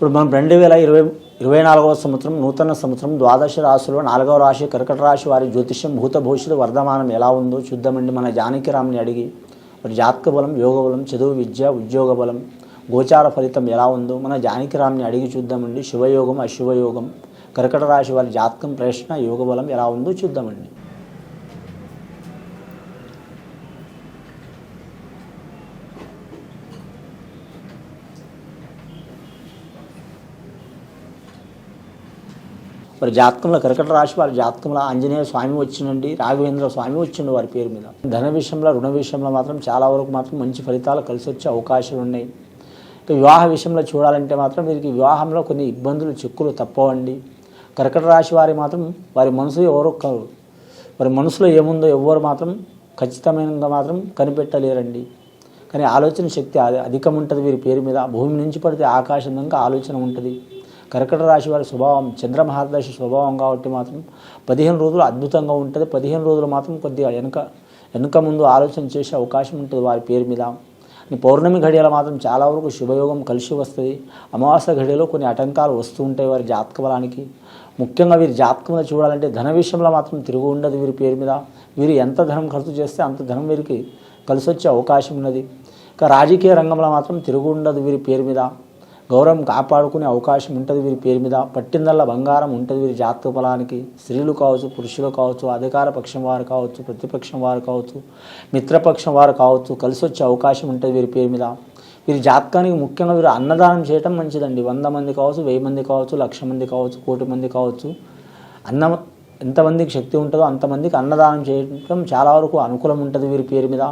ఇప్పుడు మనం 2024వ సంవత్సరం నూతన సంవత్సరం ద్వాదశ రాశిలో 4వ రాశి కర్కట రాశి వారి జ్యోతిష్యం భూత భవిష్యత్తు వర్ధమానం ఎలా ఉందో చూద్దామండి. మన జానకిరామ్ని అడిగి మరి జాతక బలం, యోగ బలం, చదువు, విద్య, ఉద్యోగ బలం, గోచార ఫలితం ఎలా ఉందో మన జానకిరామ్ని అడిగి చూద్దామండి. శుభయోగం, అశుభయోగం, కర్కట రాశి వారి జాతకం, ప్రశ్న, యోగ బలం ఎలా ఉందో చూద్దామండి. మరి జాతకంలో కర్కట రాశి వారి జాతకంలో ఆంజనేయ స్వామి వచ్చిందండి, రాఘవేంద్ర స్వామి వచ్చిండు వారి పేరు మీద. ధన విషయంలో, రుణ విషయంలో మాత్రం చాలా వరకు మాత్రం మంచి ఫలితాలు కలిసి వచ్చే అవకాశాలు ఉన్నాయి. ఇక వివాహ విషయంలో చూడాలంటే మాత్రం వీరికి వివాహంలో కొన్ని ఇబ్బందులు, చిక్కులు తప్పవండి. కర్కట రాశి వారి మాత్రం వారి మనసు ఎవరో వారి మనసులో ఏముందో ఎవ్వరు మాత్రం ఖచ్చితమైనగా మాత్రం కనిపెట్టలేరండి. కానీ ఆలోచన శక్తి అధికం ఉంటుంది వీరి పేరు మీద. భూమి నుంచి పడితే ఆకాశం దాకా ఆలోచన ఉంటుంది. కర్కట రాశి వారి స్వభావం చంద్రమహారదశ స్వభావం కాబట్టి మాత్రం 15 రోజులు అద్భుతంగా ఉంటుంది. 15 రోజులు మాత్రం కొద్దిగా వెనుక ముందు ఆలోచన చేసే అవకాశం ఉంటుంది వారి పేరు మీద. పౌర్ణమి ఘడియలో మాత్రం చాలా వరకు శుభయోగం కలిసి వస్తుంది. అమావాస్య ఘడియలో కొన్ని ఆటంకాలు వస్తూ ఉంటాయి వారి జాతక బలానికి. ముఖ్యంగా వీరి జాతకంలో చూడాలంటే ధన విషయంలో మాత్రం తిరుగు ఉండదు వీరి పేరు మీద. వీరు ఎంత ధనం ఖర్చు చేస్తే అంత ధనం వీరికి కలిసి వచ్చే అవకాశం ఉన్నది. ఇక రాజకీయ రంగంలో మాత్రం తిరుగు ఉండదు వీరి పేరు మీద. గౌరవం కాపాడుకునే అవకాశం ఉంటుంది వీరి పేరు మీద. పట్టిందల్లా బంగారం ఉంటుంది వీరి జాతక బలానికి. స్త్రీలు కావచ్చు, పురుషులు కావచ్చు, అధికార పక్షం వారు కావచ్చు, ప్రతిపక్షం వారు కావచ్చు, మిత్రపక్షం వారు కావచ్చు, కలిసి వచ్చే అవకాశం ఉంటుంది వీరి పేరు మీద. వీరి జాతకానికి ముఖ్యంగా వీరు అన్నదానం చేయటం మంచిదండి. 100 మంది కావచ్చు, 1000 మంది కావచ్చు, 1,00,000 మంది కావచ్చు, 1,00,00,000 మంది కావచ్చు. ఎంతమందికి శక్తి ఉంటుందో అంతమందికి అన్నదానం చేయటం చాలా వరకు అనుకూలం ఉంటుంది వీరి పేరు మీద.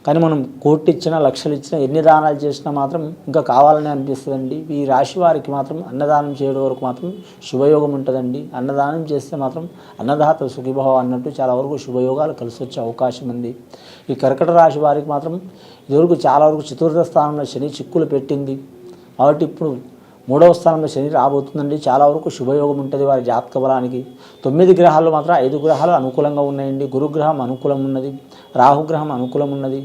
కానీ మనం 1,00,00,000 ఇచ్చినా, 1,00,000 ఇచ్చినా, ఎన్ని దానాలు చేసినా మాత్రం ఇంకా కావాలని అనిపిస్తుందండి. ఈ రాశి వారికి మాత్రం అన్నదానం చేయడం వరకు మాత్రం శుభయోగం ఉంటుందండి. అన్నదానం చేస్తే మాత్రం అన్నదాత సుఖీభవ అన్నట్టు చాలా వరకు శుభయోగాలు కలిసి వచ్చే అవకాశం ఉంది. ఈ కర్కట రాశి వారికి మాత్రం ఇదివరకు చాలా వరకు చతుర్థ స్థానంలో శని చిక్కులు పెట్టింది కాబట్టి ఇప్పుడు 3వ స్థానంలో శని రాబోతుందండి. చాలా వరకు శుభయోగం ఉంటుంది వారి జాతక బలానికి. 9 గ్రహాలు మాత్రం 5 గ్రహాలు అనుకూలంగా ఉన్నాయండి. గురుగ్రహం అనుకూలం ఉన్నది, రాహుగ్రహం అనుకూలం ఉన్నది.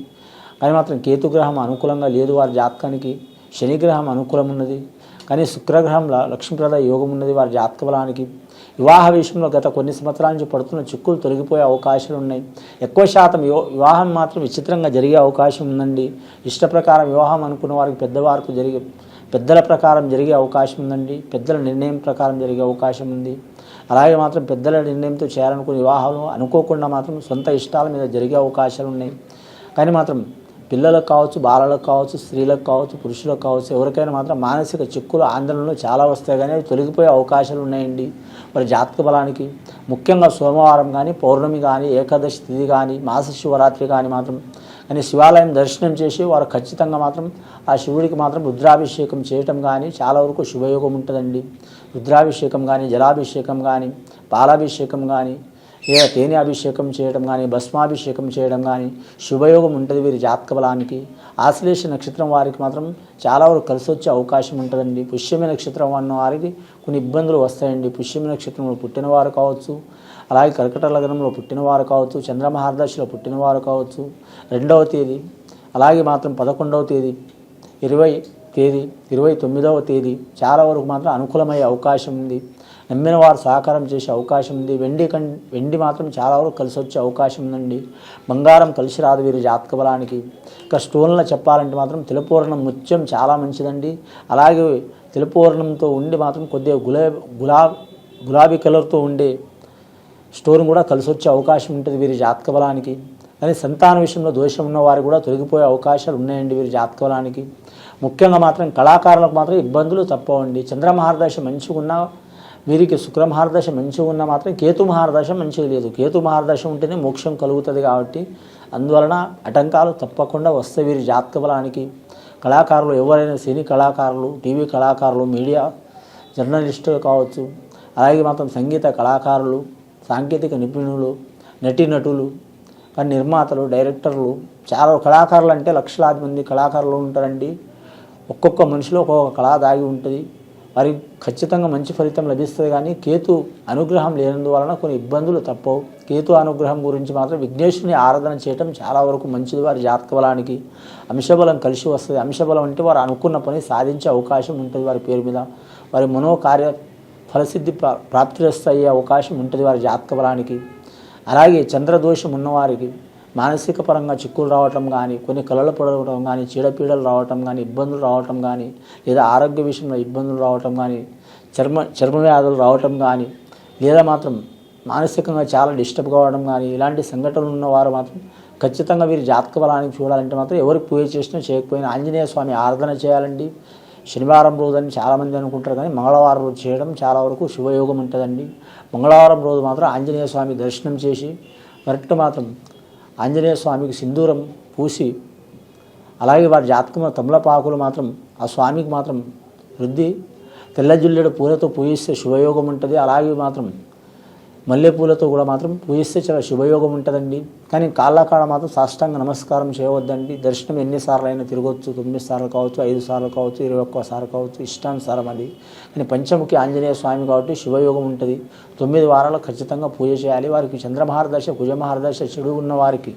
కానీ మాత్రం కేతుగ్రహం అనుకూలంగా లేదు వారి జాతకానికి. శనిగ్రహం అనుకూలం ఉన్నది, కానీ శుక్రగ్రహంలో లక్ష్మీప్రద యోగం ఉన్నది వారి జాతక బలానికి. వివాహ విషయంలో గత కొన్ని సంవత్సరాల నుంచి పడుతున్న చిక్కులు తొలగిపోయే అవకాశాలు ఉన్నాయి. ఎక్కువ శాతం వివాహం మాత్రం విచిత్రంగా జరిగే అవకాశం ఉందండి. ఇష్ట ప్రకారం వివాహం అనుకున్న వారికి పెద్దల ప్రకారం జరిగే అవకాశం ఉందండి. పెద్దల నిర్ణయం ప్రకారం జరిగే అవకాశం ఉంది. అలాగే మాత్రం పెద్దల నిర్ణయంతో చేయాలనుకున్న వివాహాలు అనుకోకుండా మాత్రం సొంత ఇష్టాల మీద జరిగే అవకాశాలు ఉన్నాయి. కానీ మాత్రం పిల్లలకు కావచ్చు, బాలలకు కావచ్చు, స్త్రీలకు కావచ్చు, పురుషులకు కావచ్చు, ఎవరికైనా మాత్రం మానసిక చిక్కులు, ఆందోళనలు చాలా వస్తాయి. కానీ అవి తొలగిపోయే అవకాశాలు ఉన్నాయండి మరి జాతక బలానికి. ముఖ్యంగా సోమవారం కానీ, పౌర్ణమి కానీ, ఏకాదశి తిథి కానీ, మాస శివరాత్రి కానీ మాత్రం కానీ శివాలయం దర్శనం చేసి వారు ఖచ్చితంగా మాత్రం ఆ శివుడికి మాత్రం రుద్రాభిషేకం చేయటం కానీ చాలా వరకు శుభయోగం ఉంటుందండి. రుద్రాభిషేకం కానీ, జలాభిషేకం కానీ, పాలాభిషేకం కానీ, లేదా తేనె అభిషేకం చేయడం కానీ, భస్మాభిషేకం చేయడం కానీ శుభయోగం ఉంటుంది వీరి జాతక బలానికి. ఆశ్లేష నక్షత్రం వారికి మాత్రం చాలా వరకు కలిసి వచ్చే అవకాశం ఉంటుందండి. పుష్యమి నక్షత్రం అన్న వారికి కొన్ని ఇబ్బందులు వస్తాయండి. పుష్యమి నక్షత్రంలో పుట్టినవారు కావచ్చు, అలాగే కర్కట లగ్నంలో పుట్టినవారు కావచ్చు, చంద్రమహారదశలో పుట్టినవారు కావచ్చు, 2వ తేదీ, అలాగే మాత్రం 11వ తేదీ, 20 తేదీ, 29వ తేదీ చాలా వరకు మాత్రం అనుకూలమయ్యే అవకాశం ఉంది. నమ్మిన వారు సహకారం చేసే అవకాశం ఉంది. వెండి మాత్రం చాలా వరకు కలిసి వచ్చే అవకాశం ఉందండి. బంగారం కలిసి రాదు వీరి జాతక బలానికి. ఇక స్టోన్లో చెప్పాలంటే మాత్రం తిలపూర్ణం ముత్యం చాలా మంచిదండి. అలాగే తిలపూర్ణంతో ఉండి మాత్రం కొద్దిగా గులాబీ కలర్తో ఉండే స్టోన్ కూడా కలిసి వచ్చే అవకాశం ఉంటుంది వీరి జాతక బలానికి. కానీ సంతాన విషయంలో దోషం ఉన్న వారు కూడా తొలగిపోయే అవకాశాలు ఉన్నాయండి వీరి జాతక బలానికి. ముఖ్యంగా మాత్రం కళాకారులకు మాత్రం ఇబ్బందులు తప్పవండి. చంద్రమహారదశ మంచిగా ఉన్న వీరికి, శుక్రమహారదశ మంచిగా ఉన్న మాత్రం కేతు మహారదశ మంచిగా లేదు. కేతు మహారదశ ఉంటేనే మోక్షం కలుగుతుంది కాబట్టి అందువలన ఆటంకాలు తప్పకుండా వస్తాయి వీరి జాతక బలానికి. కళాకారులు ఎవరైనా సినీ కళాకారులు, టీవీ కళాకారులు, మీడియా జర్నలిస్టులు కావచ్చు, అలాగే మాత్రం సంగీత కళాకారులు, సాంకేతిక నిపుణులు, నటులు, కానీ నిర్మాతలు, డైరెక్టర్లు, చాలా కళాకారులు అంటే లక్షలాది మంది కళాకారులు ఉంటారండి. ఒక్కొక్క మనిషిలో ఒక్కొక్క కళ దాగి ఉంటుంది. వారికి ఖచ్చితంగా మంచి ఫలితం లభిస్తుంది. కానీ కేతు అనుగ్రహం లేనందువలన కొన్ని ఇబ్బందులు తప్పవు. కేతు అనుగ్రహం గురించి మాత్రం విఘ్నేశ్వరుని ఆరాధన చేయటం చాలా వరకు మంచిది. వారి జాతక బలానికి అంశబలం కలిసి వస్తుంది. అంశబలం అంటే వారు అనుకున్న పని సాధించే అవకాశం ఉంటుంది. వారి పేరు మీద వారి మనోకార్య ఫలసిద్ధి ప్రాప్తిరస్తు అయ్యే అవకాశం ఉంటుంది వారి జాతక బలానికి. అలాగే చంద్రదోషం ఉన్నవారికి మానసిక పరంగా చిక్కులు రావటం కానీ, కొన్ని కలలు పడవటం కానీ, చీడపీడలు రావటం కానీ, ఇబ్బందులు రావటం కానీ, లేదా ఆరోగ్య విషయంలో ఇబ్బందులు రావటం కానీ, చర్మ వ్యాధులు రావటం కానీ, లేదా మాత్రం మానసికంగా చాలా డిస్టర్బ్ కావడం కానీ, ఇలాంటి సంఘటనలు ఉన్నవారు మాత్రం ఖచ్చితంగా వీరి జాతక బలానికి చూడాలంటే మాత్రం ఎవరికి పూజ చేసినా చేయకపోయినా ఆంజనేయ స్వామి ఆరాధన చేయాలండి. శనివారం రోజు అని చాలామంది అనుకుంటారు, కానీ మంగళవారం రోజు చేయడం చాలా వరకు శుభయోగం ఉంటుందండి. మంగళవారం రోజు మాత్రం ఆంజనేయ స్వామి దర్శనం చేసి కరెక్ట్ మాత్రం ఆంజనేయ స్వామికి సింధూరం పూసి, అలాగే వారి జాతకంలో తమలపాకులు మాత్రం ఆ స్వామికి మాత్రం రుద్ది తెల్లజిల్లెడు పూలతో పూజిస్తే శుభయోగం ఉంటుంది. అలాగే మాత్రం మల్లెపూలతో కూడా మాత్రం పూజిస్తే చాలా శుభయోగం ఉంటుందండి. కానీ కాళ్ళకాడ మాత్రం సాష్టాంగ నమస్కారం చేయవద్దండి. దర్శనం ఎన్నిసార్లు అయినా తిరగవచ్చు, 9 సార్లు కావచ్చు, 5 సార్లు కావచ్చు, 21 సార్లు కావచ్చు, ఇష్టానుసారం అది. కానీ పంచముఖి ఆంజనేయ స్వామి కాబట్టి శుభయోగం ఉంటుంది. 9 వారాలు ఖచ్చితంగా పూజ చేయాలి. వారికి చంద్రమహారదశ, కుజమహారదశ చెడు ఉన్నవారికి,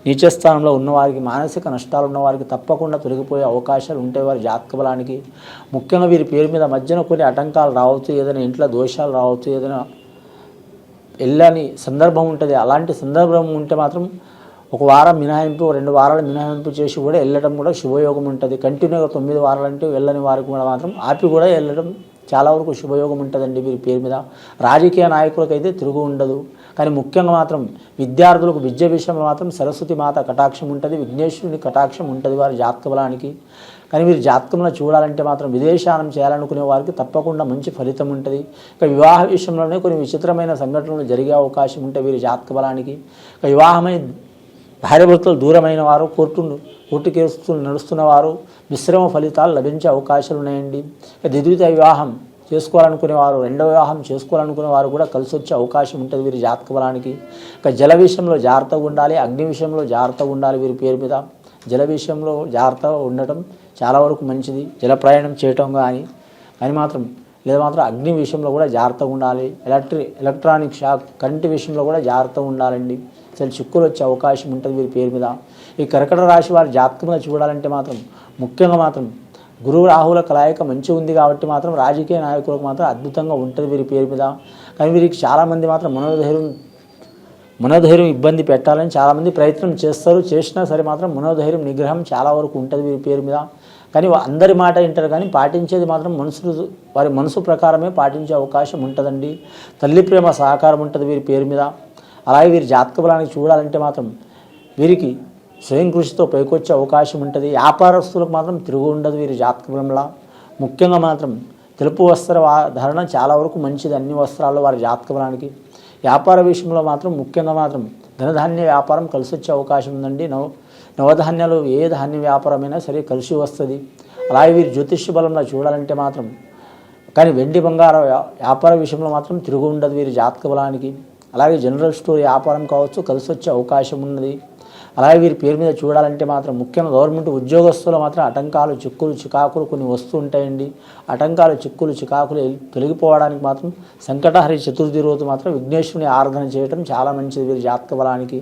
నీచస్థానంలో ఉన్నవారికి, మానసిక నష్టాలు ఉన్నవారికి తప్పకుండా తొలగిపోయే అవకాశాలు ఉంటాయి వారి జాతక బలానికి. ముఖ్యంగా వీరి పేరు మీద మధ్యన కొన్ని ఆటంకాలు రావచ్చు, ఏదైనా ఇంట్లో దోషాలు రావచ్చు, ఏదైనా వెళ్ళని సందర్భం ఉంటుంది. అలాంటి సందర్భం ఉంటే మాత్రం 1 వారం మినహాయింపు, 2 వారాలు మినహాయింపు చేసి కూడా వెళ్ళడం కూడా శుభయోగం ఉంటుంది. కంటిన్యూగా 9 వారాలు అంటే వెళ్ళని వారికి కూడా మాత్రం ఆపి కూడా వెళ్ళడం చాలా వరకు శుభయోగం ఉంటుందండి వీరి పేరు మీద. రాజకీయ నాయకులకైతే తిరుగు ఉండదు. కానీ ముఖ్యంగా మాత్రం విద్యార్థులకు విద్య విషయంలో మాత్రం సరస్వతి మాత కటాక్షం ఉంటుంది, విఘ్నేశ్వరుని కటాక్షం ఉంటుంది వారి జాతక బలానికి. కానీ వీరి జాతకంలో చూడాలంటే మాత్రం విదేశానం చేయాలనుకునే వారికి తప్పకుండా మంచి ఫలితం ఉంటుంది. ఇక వివాహ విషయంలోనే కొన్ని విచిత్రమైన సంఘటనలు జరిగే అవకాశం ఉంటాయి వీరి జాతక బలానికి. ఇక వివాహమై భార్యాభర్తలు దూరమైన వారు, కోర్టు కేసులు నడుస్తున్న వారు మిశ్రమ ఫలితాలు లభించే అవకాశాలు ఉన్నాయండి. ఇక ద్వితీయ వివాహం చేసుకోవాలనుకునేవారు, 2వ వివాహం చేసుకోవాలనుకునే వారు కూడా కలిసి వచ్చే అవకాశం ఉంటుంది వీరి జాతక బలానికి. ఇక జల విషయంలో జాగ్రత్తగా ఉండాలి, అగ్ని విషయంలో జాగ్రత్తగా ఉండాలి వీరి పేరు మీద. జల విషయంలో జాగ్రత్తగా ఉండటం చాలా వరకు మంచిది. జల ప్రయాణం చేయటం కానీ మాత్రం లేదా మాత్రం అగ్ని విషయంలో కూడా జాగ్రత్తగా ఉండాలి. ఎలక్ట్రానిక్ షాక్, కరెంటు విషయంలో కూడా జాగ్రత్తగా ఉండాలండి. అసలు చిక్కులు వచ్చే అవకాశం ఉంటుంది వీరి పేరు మీద. ఈ కర్కట రాశి వారి జాతకంగా చూడాలంటే మాత్రం ముఖ్యంగా మాత్రం గురువు రాహుల కలయిక మంచిగా ఉంది కాబట్టి మాత్రం రాజకీయ నాయకులకు మాత్రం అద్భుతంగా ఉంటుంది వీరి పేరు మీద. కానీ వీరికి చాలామంది మాత్రం మనోధైర్యం ఇబ్బంది పెట్టాలని చాలామంది ప్రయత్నం చేస్తారు. చేసినా సరే మాత్రం మనోధైర్యం నిగ్రహం చాలా వరకు ఉంటుంది వీరి పేరు మీద. కానీ అందరి మాట వింటారు, కానీ పాటించేది మాత్రం వారి మనసు ప్రకారమే పాటించే అవకాశం ఉంటుందండి. తల్లి ప్రేమ సహకారం ఉంటుంది వీరి పేరు మీద. అలాగే వీరి జాతక బలానికి చూడాలంటే మాత్రం వీరికి స్వయం కృషితో పైకొచ్చే అవకాశం ఉంటుంది. వ్యాపారస్తులకు మాత్రం తిరుగు ఉండదు వీరి జాతక బలంలో. ముఖ్యంగా మాత్రం తెలుపు వస్త్ర ధారణ చాలా వరకు మంచిది అన్ని వస్త్రాల్లో వారి జాతక బలానికి. వ్యాపార విషయంలో మాత్రం ముఖ్యంగా మాత్రం ధనధాన్య వ్యాపారం కలిసి వచ్చే అవకాశం ఉందండి. నవధాన్యాలు ఏ ధాన్య వ్యాపారమైనా సరే కలిసి వస్తుంది. అలాగే వీరి జ్యోతిష్య బలంలో చూడాలంటే మాత్రం కానీ వెండి బంగార వ్యాపార విషయంలో మాత్రం తిరుగు ఉండదు వీరి జాతక బలానికి. అలాగే జనరల్ స్టోర్ వ్యాపారం కావచ్చు కలిసి వచ్చే అవకాశం ఉన్నది. అలాగే వీరి పేరు మీద చూడాలంటే మాత్రం ముఖ్యంగా గవర్నమెంట్ ఉద్యోగస్తులు మాత్రం ఆటంకాలు, చిక్కులు, చికాకులు కొన్ని వస్తూ ఉంటాయండి. ఆటంకాలు, చిక్కులు, చికాకులు తొలగిపోవడానికి మాత్రం సంకటహరి చతుర్థి రోజు మాత్రం విఘ్నేశ్వరుని ఆరాధన చేయడం చాలా మంచిది వీరి జాతక బలానికి.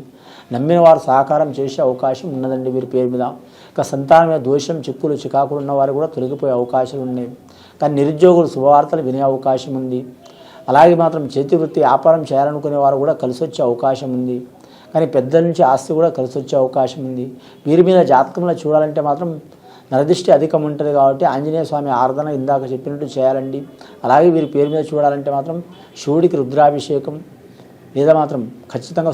నమ్మిన వారు సహకారం చేసే అవకాశం ఉన్నదండి వీరి పేరు మీద. ఇక సంతానం మీద దోషం, చిక్కులు, చికాకులు ఉన్నవారు కూడా తొలగిపోయే అవకాశాలు ఉన్నాయి. కానీ నిరుద్యోగులు శుభవార్తలు వినే అవకాశం ఉంది. అలాగే మాత్రం చేతి వృత్తి వ్యాపారం చేయాలనుకునే వారు కూడా కలిసి వచ్చే అవకాశం ఉంది. కానీ పెద్దల నుంచి ఆస్తి కూడా కలిసి వచ్చే అవకాశం ఉంది. వీరి మీద జాతకంలో చూడాలంటే మాత్రం నరదృష్టి అధికం ఉంటుంది కాబట్టి ఆంజనేయ స్వామి ఆరాధన ఇందాక చెప్పినట్టు చేయాలండి. అలాగే వీరి పేరు మీద చూడాలంటే మాత్రం శివుడికి రుద్రాభిషేకం లేదా మాత్రం ఖచ్చితంగా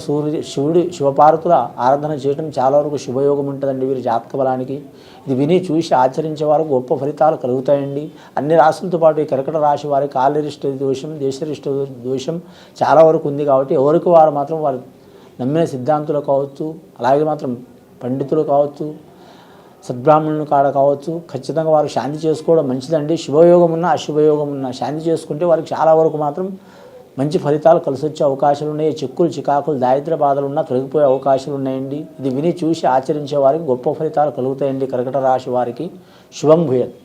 శివపార్వతుల ఆరాధన చేయడం చాలా వరకు శుభయోగం ఉంటుందండి వీరి జాతక బలానికి. ఇది విని చూసి ఆచరించే వారికి గొప్ప ఫలితాలు కలుగుతాయండి. అన్ని రాశులతో పాటు ఈ కర్కట రాశి వారికి కాలరిష్ట దోషం, దేశరిష్ట దోషం చాలా వరకు ఉంది కాబట్టి ఎవరికి వారు మాత్రం వారు నమ్మిన సిద్ధాంతులు కావచ్చు, అలాగే మాత్రం పండితులు కావచ్చు, సద్బ్రాహ్మణులు కావచ్చు ఖచ్చితంగా వారు శాంతి చేసుకోవడం మంచిదండి. శుభయోగం ఉన్నా అశుభయోగం ఉన్నా శాంతి చేసుకుంటే వారికి చాలా వరకు మాత్రం మంచి ఫలితాలు కలిసి వచ్చే అవకాశాలు ఉన్నాయి. చిక్కులు, చికాకులు, దారిద్ర్య బాధలు ఉన్నా తొలగిపోయే అవకాశాలు ఉన్నాయండి. ఇది విని చూసి ఆచరించే వారికి గొప్ప ఫలితాలు కలుగుతాయండి. కర్కట రాశి వారికి శుభం భూయత్.